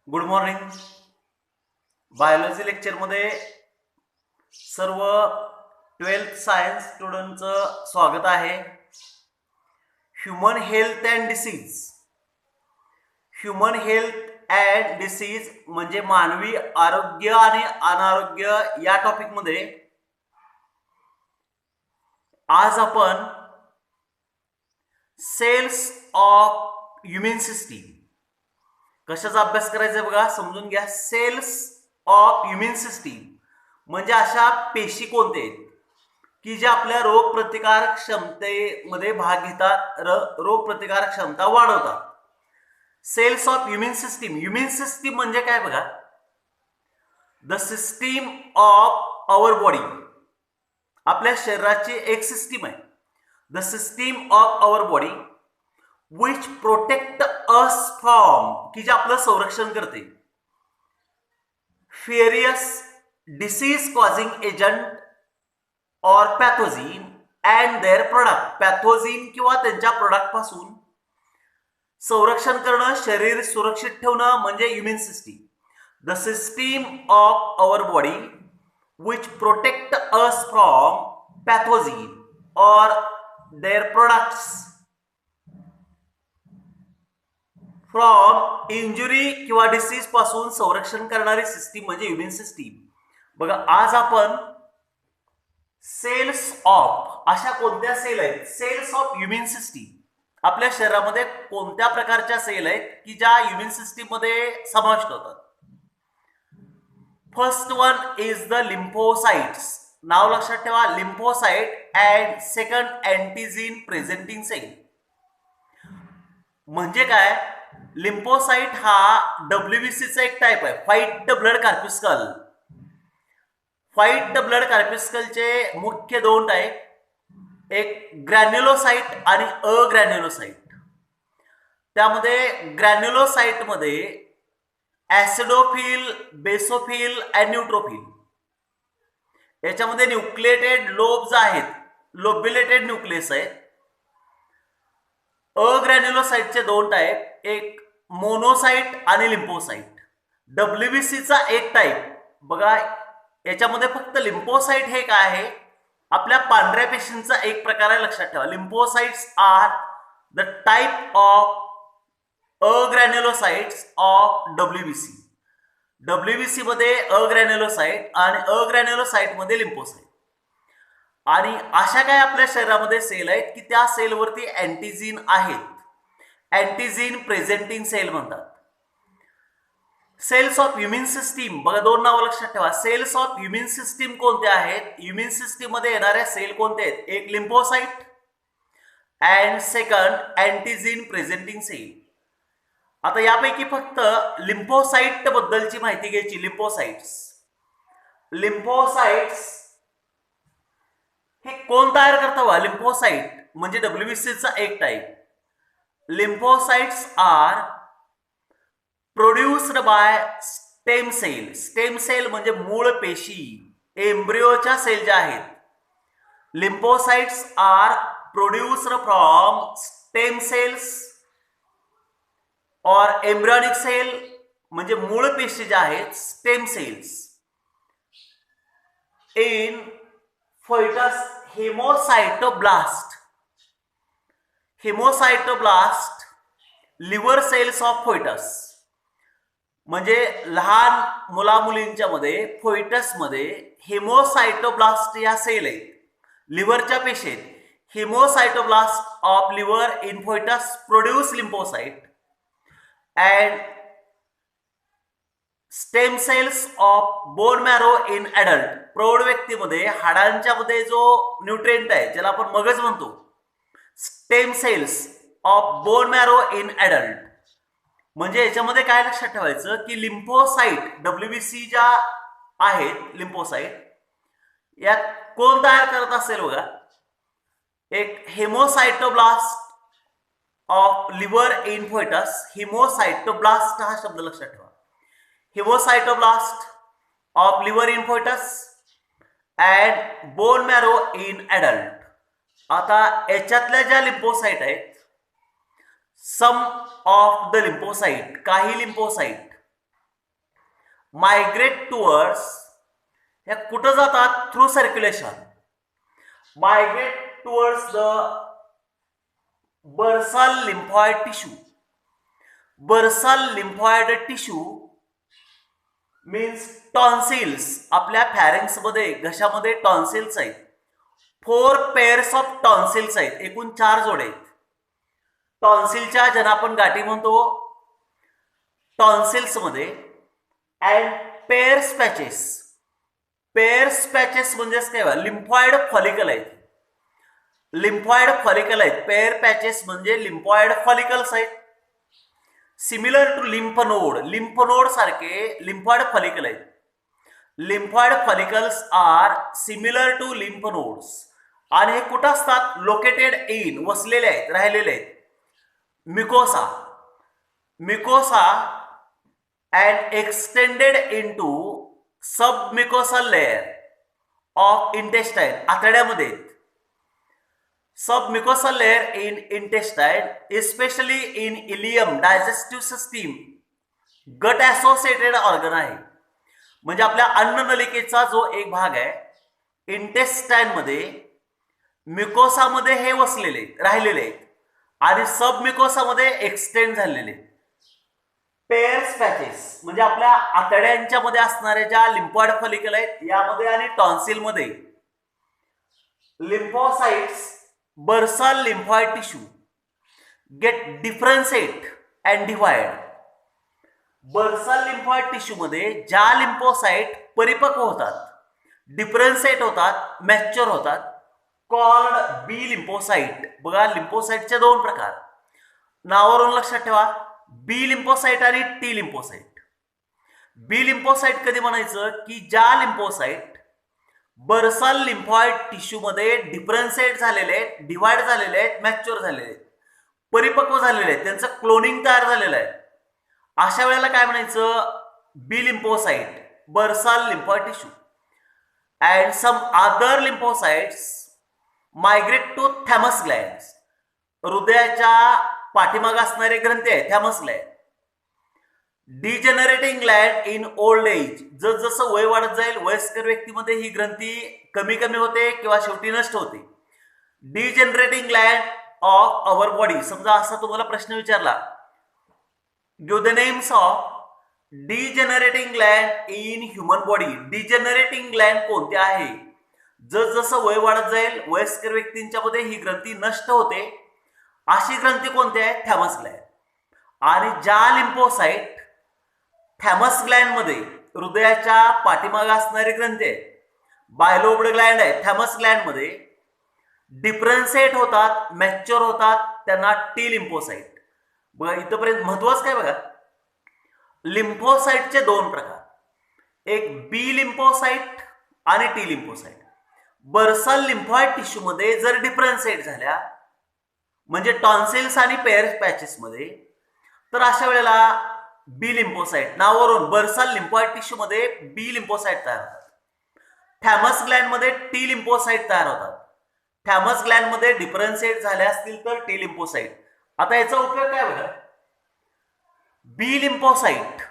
Good morning. Biology लेक्चरमध्ये सर्व 12th science स्टुडंटचं स्वागत आहे. Human health and disease. Human health and disease म्हणजे मानवी आरोग्य आणि अनारोग्य या टॉपिकमध्ये आज आपण सेल्स ऑफ ह्युमन सिस्टीम कशाचा अभ्यास करायचा बघा, समजून घ्या. सेल्स ऑफ ह्युमन सिस्टीम म्हणजे अशा पेशी कोणत्या आहेत की ज्या आपल्या रोगप्रतिकारक क्षमतेमध्ये भाग घेतात, रोगप्रतिकारक क्षमता वाढवतात. Cells of human system. Human system म्हणजे काय बघा, the system of our body. आपल्या शरीराची एक सिस्टीम आहे, the system of our body which protect us from, की जे आपलं संरक्षण करते, फेरियस डिसीज कॉझिंग एजंट और पॅथोजिन अँड देअर प्रोडक्ट. पॅथोजिन किंवा त्यांच्या प्रोडक्ट पासून संरक्षण करणं, शरीर सुरक्षित ठेवणं म्हणजे human system. The system of our body which protect us from pathogen और देअर प्रोडक्ट्स फ्रॉम इंजुरी किंवा डिसीज पासून संरक्षण करणारी सिस्टीम म्हणजे ह्युमन सिस्टीम. बघा, आज आपण सेल्स ऑफ, अशा कोणत्या सेल आहेत, सेल्स ऑफ ह्युमन सिस्टीम, आपल्या शरीरामध्ये कोणत्या प्रकारच्या सेल आहेत की ज्या ह्युमन सिस्टीम मध्ये समाविष्ट होतात. First one is the lymphocytes. नाव लक्षात ठेवा, lymphocyte and second antigen presenting cell. म्हणजे काय, लिम्फोसाइट हा डब्ल्यूबीसीचा एक टाईप आहे, white blood corpuscle. White blood कॉर्प्युस्कलचे मुख्य दोन टाईप, एक ग्रॅन्युलोसाइट आणि अग्रॅन्युलोसाइट. त्यामध्ये ग्रॅन्युलोसाइटमध्ये ऍसिडोफिल, बेसोफिल आणि न्यूट्रोफिल याच्यामध्ये न्यूक्लिएटेड लोब्स आहेत, लोब्युलेटेड न्यूक्लियस आहेत. अग्रॅन्युलोसाइटचे दोन टाईप, एक मोनोसाइट आणि लिम्फोसाइट. डब्ल्यूबीसीचा एक टाईप बघा, याच्यामध्ये फक्त लिम्फोसाइट हे काय आहे, आपल्या पांढऱ्या पेशींचा एक प्रकार आहे, लक्षात ठेवा. Lymphocytes are the type of agranulocytes of WBC. WBC मध्ये अग्रॅन्युलोसाइट आणि अग्रॅन्युलोसाइट मध्ये लिम्फोसाइट. आणि अशा काय आपल्या शरीरामध्ये सेल आहेत की त्या सेलवरती अँटीजीन आहेत, अँटीजीन प्रेझेंटिंग सेल म्हणतात. सेल्स ऑफ ह्युमन सिस्टीम बघा, दोन नावं लक्षात ठेवा. सेल्स ऑफ ह्युमन सिस्टीम कोणत्या आहेत, ह्युमन सिस्टीम मध्ये येणाऱ्या सेल कोणत्या आहेत, एक lymphocyte and second antigen presenting cell. आता यापैकी फक्त लिम्फोसाइट बद्दलची माहिती घ्यायची. लिम्फोसाइट्स हे कोण तयार करतं, लिम्फोसाइट म्हणजे डब्ल्यूबीसीचा एक type. Lymphocytes are produced by stem cell. Stem cell म्हणजे मूळ पेशी, एम्ब्रियोच्या सेल ज्या आहेत. Lymphocytes are produced from stem cells और एम्ब्रियोनिक सेल म्हणजे मूळ पेशी ज्या आहेत, stem cells. In foetus hemocytoblast. Hemocytoblast liver cells of foetus म्हणजे लहान मुला मुलींच्या मध्ये फोइटस मध्ये हेमोसाइटोब्लास्ट या सेल आहेत, लिव्हरच्या पेशी आहेत. Hemocytoblast of liver in foetus produce lymphocyte and stem cells of bone marrow in adult. प्रौढ व्यक्तीमध्ये हाडांच्या मध्ये जो न्यूट्रिएंट आहे ज्याला आपण मगज म्हणतो, stem cells of bone marrow in adult. म्हणजे याच्यामध्ये काय लक्षात ठेवायचं की लिम्फोसाइट, डब्ल्यूबीसी ज्या आहेत लिम्फोसाइट, यात कोण तयार करत असेल बघा, एक hemocytoblast of liver in foetus. Hemocytoblast हा शब्द लक्षात ठेवा. Hemocytoblast of liver in foetus and bone marrow in adult. आता याच्यातल्या ज्या लिम्फोसाइट आहेत, सम ऑफ द लिम्फोसाइट, काही लिम्फोसाइट मायग्रेट टुवर्ड्स, हे कुठं जातात? Through circulation. Migrate towards the bursal lymphoid tissue. Bursal lymphoid tissue means tonsils. आपल्या pharynx मध्ये, घशामध्ये टॉन्सिल्स आहेत. 4 पेअर्स ऑफ टॉन्सिल्स आहेत, एकूण 4 जोडे आहेत. टॉन्सिलच्या ज्यांना आपण गाठी म्हणतो टॉन्सिल्स मध्ये. And Peyer's patches. Peyer's patches म्हणजेच काय? लिम्फॉइड फॉलिकल आहेत. लिम्फॉइड फॉलिकल आहेत. पेअर पॅचेस म्हणजे लिम्फॉइड फॉलिकल्स आहेत. Similar to lymph node. Lymph node सारखे लिम्फॉइड फॉलिकल आहेत. Lymphoid follicles are similar to lymph nodes. आणि हे कुठं असतात? लोकेटेड इन, वसलेले आहेत, राहिलेले आहेत. Mucosa. Mucosa and extended into sub mucosal layer of intestine. आतड्यामध्ये sub mucosal layer in intestine, especially in ileum, digestive system, gut associated organ आहे. म्हणजे आपल्या अन्ननलिकेचा जो एक भाग आहे इंटेस्टाईन मध्ये, म्युकोसामध्ये हे वसलेले राहिलेले आहेत आणि सब म्युकोसामध्ये एक्सटेंड झालेले. पेअर्स पॅचेस म्हणजे आपल्या आतड्यांच्या मध्ये असणाऱ्या ज्या लिम्फॉइड फॉलिकल आहेत यामध्ये आणि टॉन्सिल मध्ये. Lymphocytes, bursal lymphoid tissue get differentiate and divide. Bursal lymphoid tissue मध्ये ज्या लिम्फोसाइट परिपक्व होतात, डिफरन्शिएट होतात, मॅच्युअर होतात, कॉल्ड बी लिम्फोसाइट. बघा, लिम्फोसाइटचे 2 प्रकार, नावावरून लक्षात ठेवा. बी लिम्फोसाइट आणि टी लिम्फोसाइट. बी लिम्फोसाइट कधी म्हणायचं? की ज्या लिम्फोसाइट बर्सल लिम्फॉइड टिश्यू मध्ये डिफरन्शिएट झालेले आहेत, डिवाइड झालेले आहेत, मॅच्युअर झालेले आहेत, परिपक्व झालेले आहेत, त्यांचं क्लोनिंग तयार झालेलं आहे. अशा वेळेला काय म्हणायचं? B lymphocyte, bursal lymphoid tissue. And some other lymphocytes migrate to thymus glands. हृदयाच्या पाठीमागे असणारे ग्रंथी आहे thymus gland. Degenerating gland in old age. जसं वय वाढत जाईल वयस्कर व्यक्तीमध्ये ही ग्रंथी कमी कमी होते किंवा शेवटी नष्ट होते. Degenerating gland of our body. समजा असा तुम्हाला प्रश्न विचारला, give the names of degenerating gland in human body. Degenerating gland कोणते आहे? जसं वय वाढत जाईल वयस्कर व्यक्तींच्या मध्ये ही ग्रंथी नष्ट होते. अशी ग्रंथी कोणती आहे? Thymus Gland. आणि ज्या लिम्फोसाइट थॅमस ग्लँड मध्ये हृदयाच्या पाठीमागे असणारे ग्रंथी आहेत, बायलोब्ड ग्लँड आहे थॅमस ग्लँड मध्ये, डिफरन्शिएट होतात, मॅच्युअर होतात, त्यांना टी लिम्फोसाइट. बघा इथपर्यंत महत्वाचं काय? बघा, लिम्फोसाइटचे 2 प्रकार, एक बी लिम्फोसाइट आणि T lymphocyte. Bursal lymphoid tissue मध्ये जर डिफरन्शिएट झाल्या म्हणजे टॉन्सिल्स आणि पेअर्स पॅचेस मध्ये, तर अशा वेळेला बी लिम्फोसाइट, नावावरून बर्सल लिम्फॉइड टिश्यू मध्ये बी लिम्फोसाइट तयार होतात. थॅमस ग्लँड मध्ये टी लिम्फोसाइट तयार होतात. थॅमस ग्लँड मध्ये डिफरन्शिएट झाल्या असतील तर टी लिम्फोसाइट. आता याचा उपयोग काय? बघा, बी लिम्फोसाइट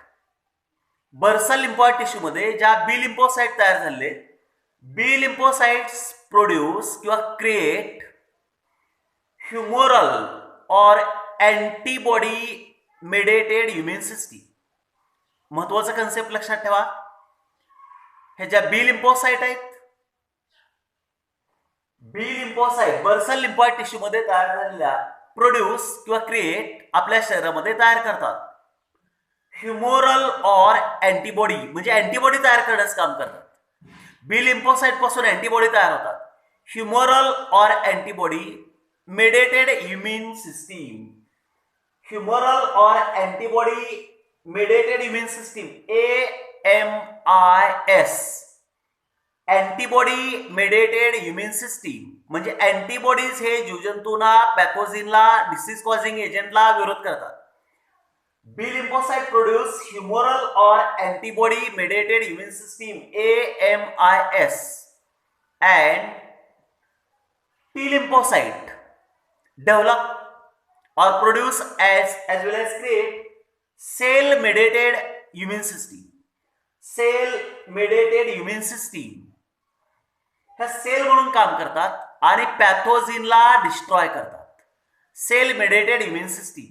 बर्सल लिम्फॉइड टिश्यू मध्ये ज्या बी लिम्फोसाइट तयार झाले, बी लिम्फोसाइट्स प्रोड्यूस किंवा क्रिएट ह्युमोरल और अँटीबॉडी मेडिएटेड इम्युन सिस्टीम. महत्वाचा कन्सेप्ट लक्षात ठेवा. हे ज्या बी लिम्फोसाइट आहेत, बी लिम्फोसाइट बर्सल लिम्फॉइड टिश्यू मध्ये तयार झालेल्या प्रोड्यूस किंवा क्रिएट आपल्या शरीरामध्ये तयार करतात ह्युमोरल और अँटीबॉडी, म्हणजे अँटीबॉडी तयार करण्याचं काम करतात. बी लिम्फोसाइट पासून अँटीबॉडी तयार होतात. ह्युमोरल और antibody mediated immune system. Humoral और antibody mediated immune system, AMIS. Antibody mediated immune system म्हणजे अँटीबॉडीज हे जीवजंतूंना, पॅथोजिनला, डिसीज कॉझिंग एजंटला विरोध करतात. बी लिम्फोसाइट प्रोड्यूस ह्युमोरल और antibody mediated immune system, AMIS. And T lymphocyte develop or produce as well as create cell mediated immune system. Cell mediated immune system ह्या cell म्हणून काम करतात आणि पॅथोजिनला डिस्ट्रॉय करतात. Cell mediated immune system.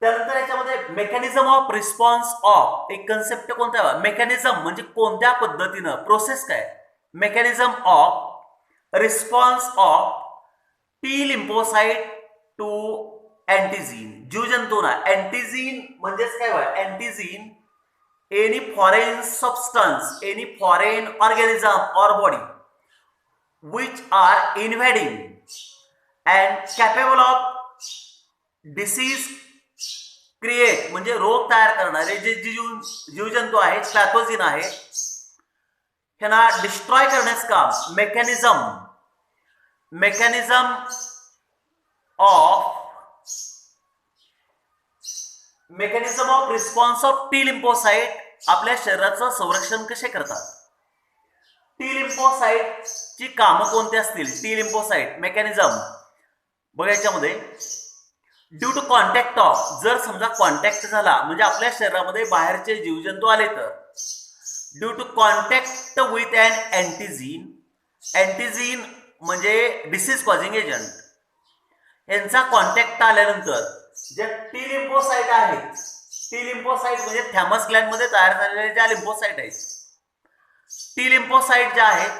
त्यानंतर याच्यामध्ये मेकॅनिझम ऑफ रिस्पॉन्स ऑफ एक कन्सेप्ट कोणता आहे? मेकॅनिझम म्हणजे कोणत्या पद्धतीनं, प्रोसेस काय? Mechanism of response of T lymphocyte to antigen. जीवजंतूंना अँटीजीन म्हणजेच काय बघा, antigen any foreign substance, any foreign organism और body which are invading and capable of disease create म्हणजे रोग तयार करणारे जे जीवजंतू आहेत, पॅथोजिन आहेत, ह्यांना डिस्ट्रॉय करण्याचं काम mechanism of response of T lymphocyte आपल्या शरीराचं संरक्षण कसे करतात. टी लिम्फोसाइटची कामं कोणती असतील? टी लिम्फोसाइट मेकॅनिझम बघा याच्यामध्ये ड्यू टू कॉन्टॅक्ट ऑफ, जर समजा कॉन्टॅक्ट झाला म्हणजे आपल्या शरीरामध्ये बाहेरचे जीवजंतू आले तर due to contact with an अँटीजीन, अँटीजीन म्हणजे डिसीज कॉझिंग एजंट, यांचा कॉन्टॅक्ट आल्यानंतर जे टी लिम्फोसाइट आहेत, टी लिम्फोसाइट म्हणजे थॅमस ग्लँड मध्ये तयार झालेल्या ज्या लिम्फोसाइट आहेत, टी लिम्फोसाइट ज्या आहेत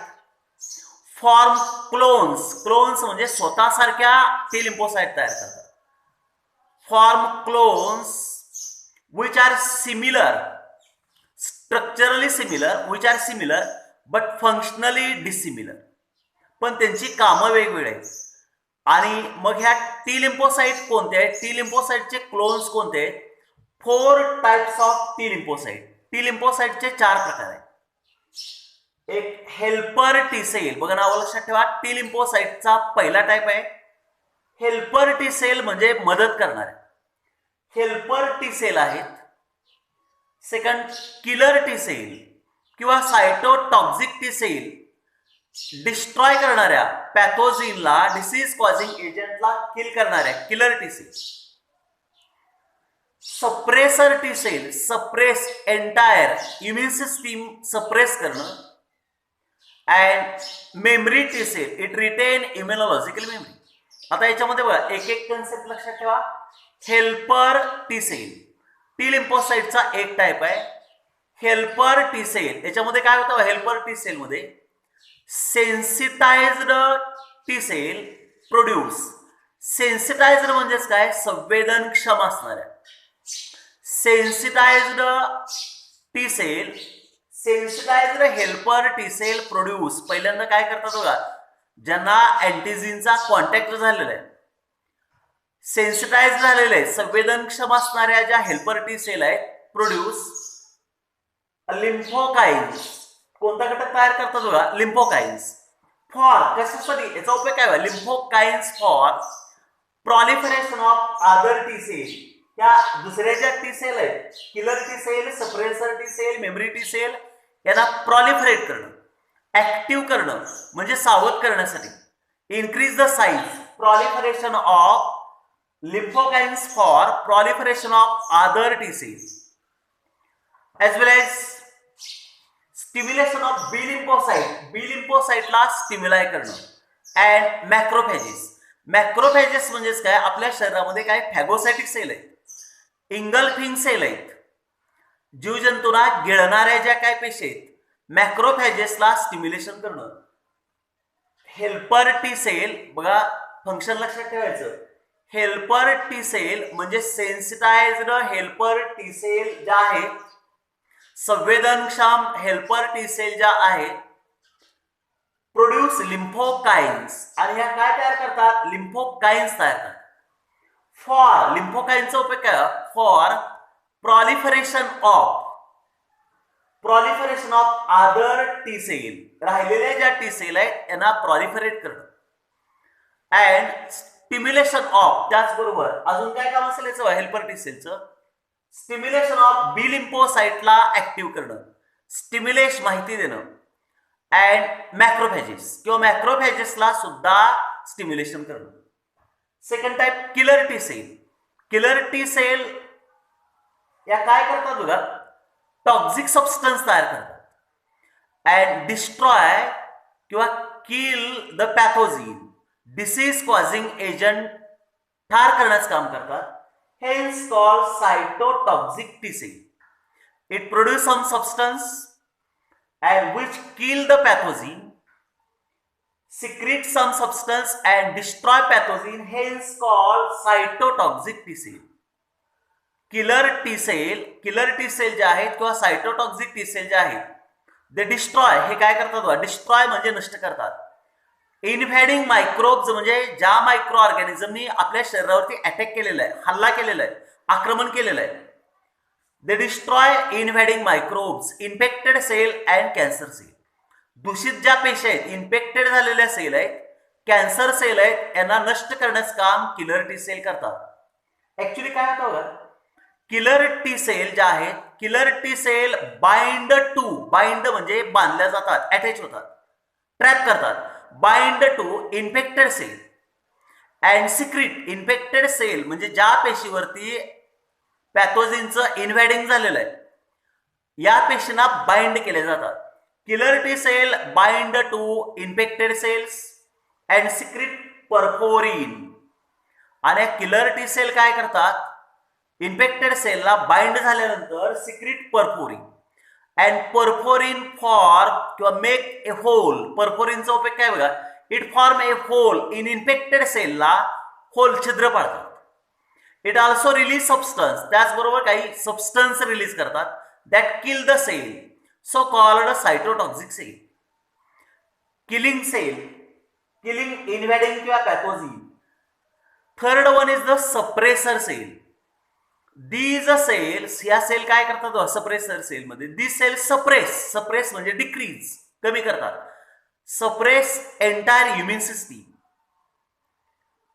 फॉर्म क्लोन्स म्हणजे स्वतःसारख्या टी लिम्फोसाइट तयार करतात. Form clones which are similar, structurally similar, which are similar but functionally dissimilar. पण त्यांची कामं वेगवेगळी आहेत. आणि मग ह्या टी लिम्फोसाइट कोणते आहेत? टी लिम्फोसाइटचे क्लोन्स कोणते आहेत? 4 types of T lymphocyte. T लिम्फोसाइटचे 4 प्रकार आहेत. एक हेल्पर टी सेल, बघा नाव लक्षात ठेवा. टी लिम्फोसाइटचा पहिला टाइप आहे हेल्पर टी सेल म्हणजे मदत करणारे हेल्पर टी सेल आहेत. सेकंड किलर टी सेल किंवा सायटोटॉक्सिक टी सेल, डिस्ट्रॉय करणाऱ्या पॅथोजिनला, डिसीज कॉझिंग एजंटला किल करणाऱ्या killer T cell. Suppressor T cell, suppress entire immune system suppress करणं. And memory T cell, it retain immunological memory. आता याच्यामध्ये बघा एक एक कन्सेप्ट लक्षात ठेवा. हेल्पर टी सेल टी लिम्फोसाइटचा एक टाइप आहे हेल्पर टी सेल. याच्यामध्ये काय होतं? हेल्पर टी सेल मध्ये sensitised T cell produce. Sensitised म्हणजेच काय? संवेदनक्षम असणाऱ्या. Sensitised T cell, sensitised helper T cell produce. पहिल्यांदा काय करतात बघा, ज्यांना अँटीजीनचा कॉन्टॅक्ट झालेला आहे, सेन्सिटाइज झालेले आहेत, संवेदनक्षम असणाऱ्या ज्या हेल्पर टी सेल आहेत, प्रोड्यूस लिम्फोकाइन्स. कोणता घटक तयार करतात बघा? लिम्फोकाइन्स. फॉर कशासाठी याचा उपयोग काय? Lymphokines for proliferation of other T cell. त्या दुसऱ्या ज्या टी सेल आहेत, killer T cell, suppressor T cell, memory T cell, यांना प्रॉलिफरेट करणं, ऍक्टिव्ह करणं म्हणजे सावध करण्यासाठी. Increase the size, proliferation of lymphocytes for proliferation of other T cells, as well as stimulation of B lymphocyte. B lymphocyte ला stimuli करणं. and macrophages. macrophages म्हणजेच काय? आपल्या शरीरामध्ये काय फॅगोसाइटिक सेल आहेत, इंगल्फिंग सेल आहेत, जीवजंतूंना गिळणाऱ्या ज्या काय पेशी आहेत, मॅक्रोफॅजेसला स्टिम्युलेशन करणं. हेल्पर टी सेल बघा फंक्शन लक्षात ठेवायचं. हेल्पर टी सेल म्हणजे सेन्सिटाइज्ड हेल्पर टी सेल ज्या आहेत, संवेदनक्षम हेल्पर टी सेल ज्या आहेत, प्रोड्यूस लिम्फोकाइन्स. आणि ह्या काय तयार करतात? लिम्फोकाइन्स तयार करतात. फॉर लिम्फोकाइन्सचा उपयोग काय? For proliferation of other T cell. राहिलेल्या ज्या टी सेल आहेत यांना प्रॉलिफरेट करणं. अँड स्टिम्युलेशन ऑफ, त्याचबरोबर अजून काय काम असेल याचं हेल्पर टी सेलचं? स्टिम्युलेशन ऑफ बी लिम्फोसाइटला ऍक्टिव्ह करणं, स्टिम्युलेश माहिती देणं. अँड मॅक्रोफॅजेस किंवा मॅक्रोफॅजेसला सुद्धा स्टिम्युलेशन करणं. Second type killer T cell. Killer T cell या काय करतात बघा? टॉक्सिक सबस्टन्स तयार करतात अँड डिस्ट्रॉय किंवा kill the pathogen disease causing agent ठार करण्याचं काम करतात. Hence called cytotoxic T cell. It produce some substance and which kill the pathogen, secrete some substance and destroy pathogen, hence called cytotoxic T cell. Killer T cell जे आहेत किंवा सायटोटॉक्सिक T cell जे आहेत ते डिस्ट्रॉय, हे काय करतात? Destroy म्हणजे नष्ट करतात. इन्व्हेडिंग मायक्रोब्स म्हणजे ज्या मायक्रो ऑर्गॅनिझमनी आपल्या शरीरावरती अटॅक केलेला आहे, हल्ला केलेला आहे, आक्रमण केलेलं आहे. They destroy invading microbes, infected cell and cancer cell. दूषित ज्या पेशी आहेत, इन्फेक्टेड झालेल्या सेल आहेत, कॅन्सर सेल आहेत, यांना नष्ट करण्याचं काम किलर टी सेल करतात. ऍक्च्युली काय होतं बघा, किलर टी सेल ज्या आहेत, किलर टी सेल बाइंड म्हणजे बांधल्या जातात, अटॅच होतात, ट्रॅप करतात. Bind to infected cell and secrete infected cell म्हणजे ज्या पेशीवरती पॅथोजिनचं इन्व्हॅडिंग झालेलं आहे, या पेशींना बाइंड केले जातात. Killer T cell bind to infected cells and secrete perforin. आणि किलर टी सेल काय करतात? इन्फेक्टेड सेलला बाइंड झाल्यानंतर secrete perforin and perforin for किंवा मेक ए होल. परफोरिनचा उपयोग काय बघा, it form a hole in infected सेलला होल छिद्र पाडतात. इट ऑल्सो रिलीज सबस्टन्स, त्याचबरोबर काही सबस्टन्स रिलीज करतात that kill the cell, so called cytotoxic cell. Killing invading किंवा pathogen. Third one is the suppressor cell. These cells, या cell काय करतात? सप्रेसर सेलमध्ये दीज सेल सप्रेस म्हणजे डिक्रीज, कमी करतात. Suppress entire human system.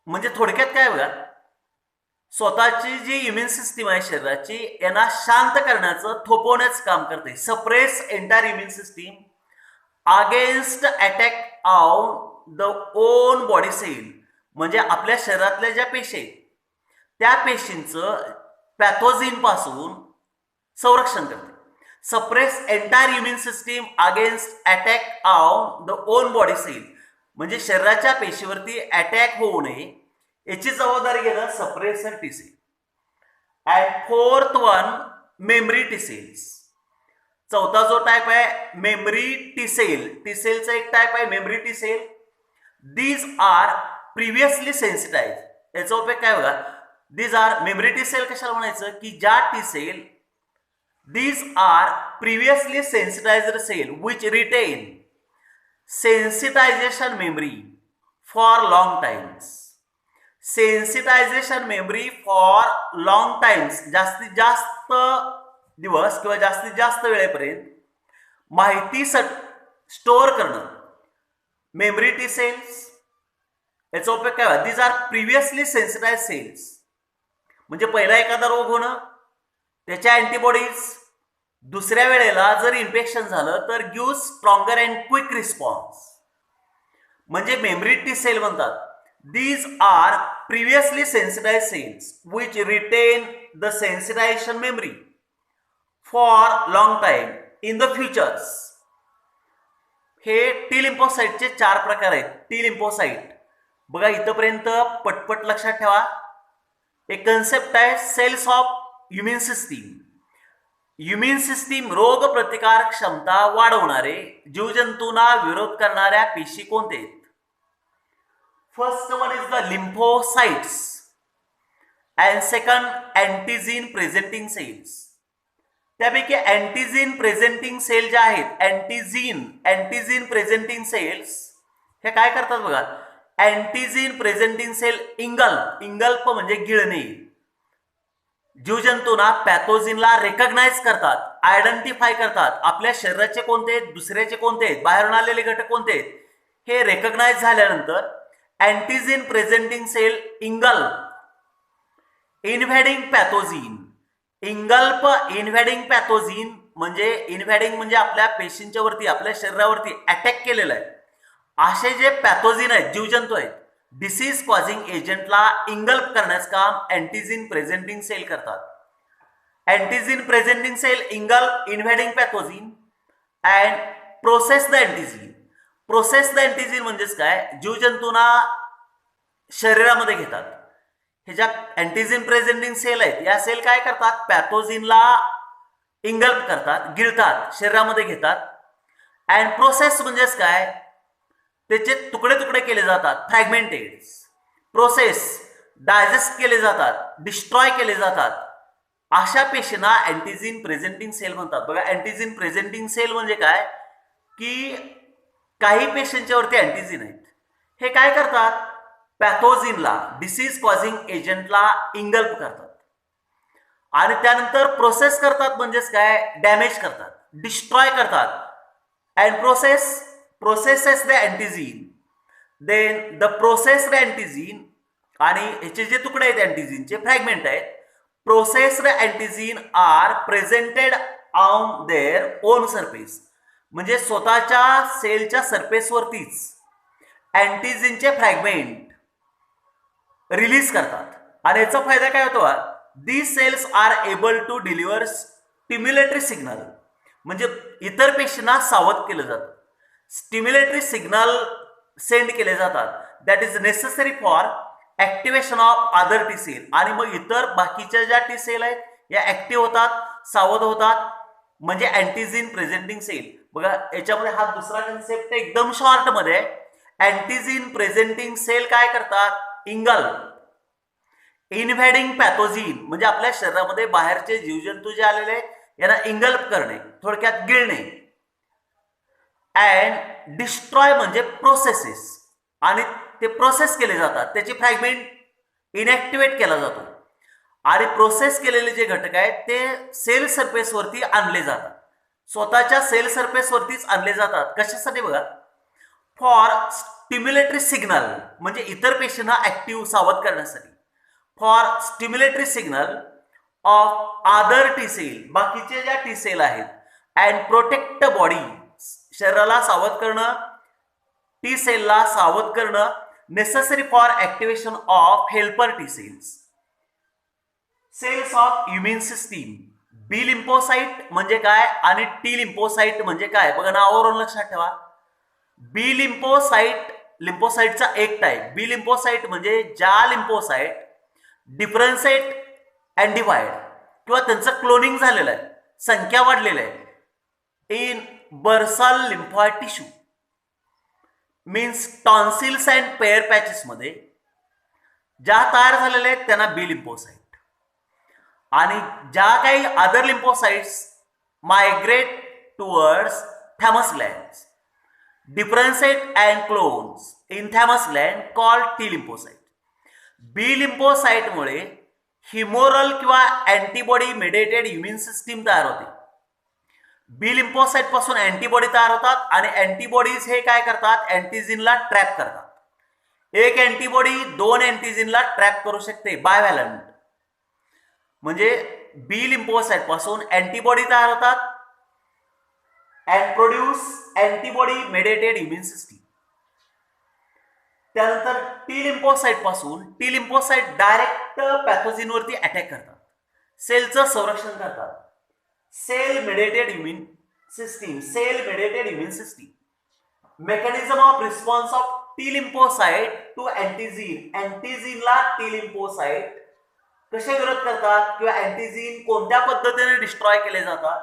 म्हणजे थोडक्यात काय बघा, स्वतःची जी इम्युन सिस्टीम आहे शरीराची, यांना शांत करण्याचं, थोपवण्याचं काम करते. Suppress entire immune system against attack on the own body cell. म्हणजे आपल्या शरीरातल्या ज्या पेशी आहेत, त्या पेशींचं पॅथोजिन पासून संरक्षण करते. Suppress entire immune system against attack on the own body cell म्हणजे शरीराच्या पेशीवरती अटॅक होऊ नये याची जबाबदारी घेणं suppressor T cell. And fourth one memory T cells. चौथा जो टाइप आहे मेमरी टी सेल. टी सेलचा एक टाइप आहे memory T cell. These are previously sensitize. याचा उपयोग काय बघा, these are memory T cell कशाला म्हणायचं की ज्या T cell, these are previously सेन्सिटाइज्ड cell which retain sensitisation memory for long times. Sensitisation memory for long times, जास्तीत जास्त दिवस किंवा जास्तीत जास्त वेळेपर्यंत माहिती स्टोअर करणं. मेमरी टी सेल्स याचा उपयोग काय? These are previously sensitize cells म्हणजे पहिला एखादा रोग होणं, त्याच्या अँटीबॉडीज दुसऱ्या वेळेला जर इन्फेक्शन झालं तर give stronger and quick response म्हणजे मेमरी टी सेल म्हणतात. These are previously sensitized cells which retain the sensitization memory for long time in the futures. हे टी लिम्फोसाइटचे 4 प्रकार आहेत. टी लिम्फोसाइट बघा, इथपर्यंत पटपट लक्षात ठेवा. एक कन्सेप्ट आहे cells of human system. Human system रोग प्रतिकार क्षमता वाढवणारे जीवजंतूंना विरोध करणाऱ्या पेशी कोणते आहेत? First one is the lymphocytes and second antigen presenting cells. त्यापैकी अँटीजीन प्रेझेंटिंग सेल ज्या आहेत, अँटीजीन प्रेझेंटिंग सेल्स हे काय करतात बघा. अँटीजीन प्रेझेंटिंग सेल इंगल्प म्हणजे गिळणे, जीवजंतूंना पॅथोजिनला रेकग्नाइज करतात, आयडेंटिफाय करतात. आपल्या शरीराचे कोणते आहेत, दुसऱ्याचे कोणते आहेत, बाहेरून आलेले घटक कोणते आहेत, हे रेकग्नाइज झाल्यानंतर अँटीजीन प्रेझेंटिंग सेल इंगल्प इन्व्हेडिंग पॅथोजिन. इंगल्प इन्व्हेडिंग पॅथोजिन म्हणजे आपल्या पेशींच्या वरती, आपल्या शरीरावरती अटॅक केलेला आहे असे जे पॅथोजिन आहेत, जीवजंतू आहेत, डिसीज कॉझिंग एजंटला इंगल्प करण्याचं काम अँटीजीन प्रेझेंटिंग सेल करतात. Antigen presenting cell engulf invading pathogen and process the antigen. Process the antigen म्हणजेच काय, जीवजंतूंना शरीरामध्ये घेतात. हे ज्या अँटीजेन प्रेझेंटिंग सेल आहेत, या सेल काय करतात, पॅथोजिनला इंगल्प करतात, गिळतात, शरीरामध्ये घेतात. अँड प्रोसेस म्हणजेच काय, त्याचे तुकडे तुकडे केले जातात, फ्रॅगमेंटेड. प्रोसेस डायजेस्ट केले जातात, डिस्ट्रॉय केले जातात. अशा पेशींना अँटीजेन प्रेझेंटिंग सेल म्हणतात. बघा, अँटीजेन प्रेझेंटिंग सेल म्हणजे काय, की काही पेशींच्या वरती अँटीजेन आहेत, हे काय करतात, पॅथोजिनला, डिसीज कॉझिंग एजंटला इंगल्प करतात आणि त्यानंतर प्रोसेस करतात. म्हणजेच काय, डॅमेज करतात, डिस्ट्रॉय करतात. And processes the antigen, then the processed antigen, आणि ह्याचे जे तुकडे आहेत अँटीजीनचे, फ्रॅगमेंट आहेत, processed antigen are presented on their own surface. म्हणजे स्वतःच्या सेलच्या सरफेसवरतीच अँटीजीनचे फ्रॅगमेंट रिलीज करतात. आणि याचा फायदा काय होतो, these cells are able to deliver stimulatory signal. म्हणजे इतर पेशींना सावध केलं जातं, स्टिम्युलेटरी सिग्नल सेंड केले जातात, that is necessary for activation of other T cell. आणि मग इतर बाकीच्या ज्या टी सेल आहेत या ऍक्टिव्ह होतात, सावध होतात, म्हणजे अँटीजेन प्रेझेंटिंग सेल. बघा, याच्यामध्ये हा दुसरा कन्सेप्ट एकदम शॉर्ट मध्ये, अँटीजेन प्रेझेंटिंग सेल काय करतात, इंगल्प इन्व्हेडिंग पॅथोजिन, म्हणजे आपल्या शरीरामध्ये बाहेरचे जीवजंतू जे आलेले यांना इंगल्प करणे, थोडक्यात गिळणे. अँड डिस्ट्रॉय म्हणजे प्रोसेसेस, आणि ते प्रोसेस केले जातात, त्याची फ्रॅगमेंट इनॅक्टिव्हेट केला जातो. आणि प्रोसेस केलेले जे घटक आहेत ते सेल सरफेसवरती आणले जातात, स्वतःच्या सेल सरफेसवरतीच आणले जातात. कशासाठी, बघा, फॉर स्टिम्युलेटरी सिग्नल, म्हणजे इतर पेशींना ऍक्टिव्ह सावध करण्यासाठी. For stimulatory signal of other T cell, बाकीचे ज्या टी सेल आहेत. अँड प्रोटेक्ट बॉडी, शरीराला सावध करणं, टी सेलला सावध करणं, necessary for activation of helper T cells. Cells of immune system, B lymphocyte म्हणजे काय आणि टी लिम्फोसाइट म्हणजे काय, बघा नावावरून लक्षात ठेवा. बी लिम्फोसाइट, लिम्फोसाइटचा एक टाईप. बी लिम्फोसाइट म्हणजे ज्या लिम्फोसाइट डिफरन्शिएट अँड डिवाइड, किंवा त्यांचं क्लोनिंग झालेलं आहे, संख्या वाढलेली आहे, in bursal lymphoid tissue, means tonsils and pair patches मध्ये ज्या तयार झालेल्या आहेत त्यांना बी लिम्फोसाइट. आणि ज्या काही other lymphocytes migrate towards thymus glands, differentiate and clones in thymus gland called T lymphocyte. B लिम्फोसाइटमुळे हिमोरल किंवा अँटीबॉडी मेडिएटेड इम्युन सिस्टीम तयार होते. बी लिम्फोसाइट पासून अँटीबॉडी तयार होतात आणि अँटीबॉडीज हे काय करतात, अँटीजीनला ट्रॅप करतात. एक अँटीबॉडी दोन अँटीजीनला ट्रॅप करू शकते, बायव्हॅलंट. म्हणजे बी लिम्फोसाइट पासून अँटीबॉडी तयार होतात and produce antibody mediated immune system. त्यानंतर टी लिम्फोसाइट पासून टी लिम्फोसाइट डायरेक्ट पॅथोजिनवरती अटॅक करतात, सेलचं संरक्षण करतात. Cell mediated immune system, cell mediated immune system. Mechanism of response of T lymphocyte to antigen, अँटीजीनला टी लिम्फोसाइट कसे विरोध करतात किंवा अँटीजीन कोणत्या पद्धतीने डिस्ट्रॉय केले जातात.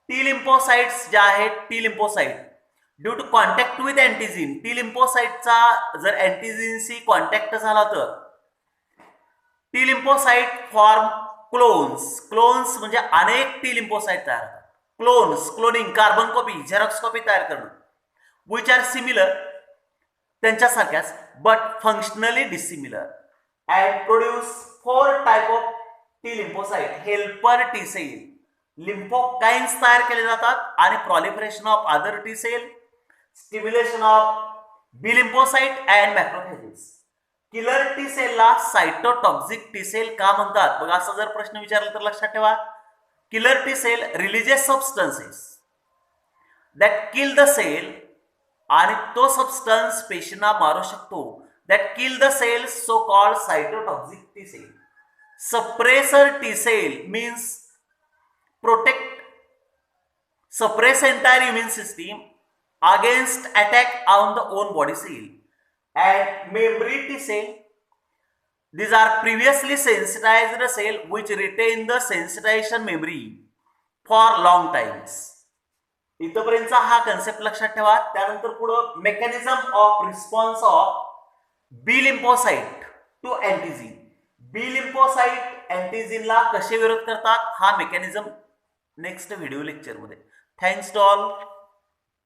टी लिम्फोसाइट्स ज्या आहेत, T lymphocyte due to contact with antigen, T लिम्फोसाइटचा जर अँटीजीनशी कॉन्टॅक्ट झाला तर T lymphocyte form clones. Clones म्हणजे अनेक टी लिम्फोसाइट तयार होतात. Clones, cloning, carbon copy, Xerox copy तयार करणं, विच आर सिमिलर, त्यांच्यासारख्याच, but functionally dissimilar. And produce 4 type of T lymphocyte. Helper T cell, lymphokines तयार केले जातात आणि proliferation of other T cell, stimulation of B lymphocyte and macrophages. Killer T सेलला सायटोटॉक्सिक T sale का म्हणतात, बघा असा जर प्रश्न विचारला तर लक्षात ठेवा. Killer T cell releases substances that kill the cell, आणि तो सबस्टन्स पेशींना मारू शकतो, that kill the cell, so called cytotoxic T cell. Suppressor T cell means protect, suppress entire immune system against attack on the own body cell. And memory T cell, these are previously sensitized cell which retain the sensitization memory for long times. इथपर्यंतचा हा concept लक्षात ठेवा. त्यानंतर पुढं mechanism of response of B lymphocyte to antigen. B lymphocyte अँटीजिनला कसे विरोध करतात हा मेकॅनिझम नेक्स्ट व्हिडिओ लेक्चरमध्ये. Thanks to all.